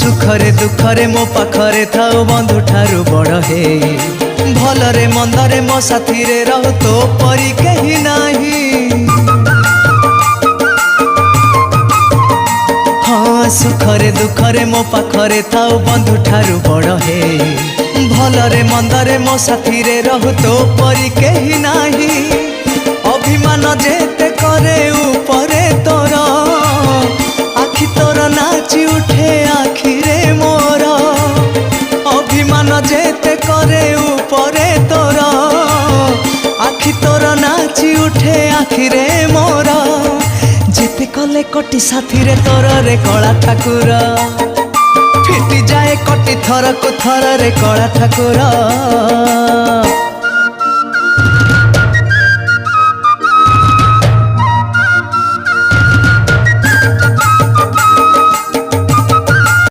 सुखरे दुखरे मो पाखरे थाओ बंधु ठारू बड़ हे भलरे मंदरे मो साथी रे रहो तो परी कहीं नहीं। हाँ सुखरे दुखरे मो पाखरे थाओ बंधु ठारू बड़ हे भलरे मंदरे मो साथी रे रहो तो परी कहीं नहीं। अभिमान जेते करे ऊपरे तोर आखि तोर नाची उठे आखिरे मोर। अभिमान जेते करे ऊपरे तोर आखि तोर नाची उठे आखिरे मोर। जेते कले कटी साथी रे तोर रे कला ठाकुर फिटी जाए कटी थर को थर रे कला ठाकुर।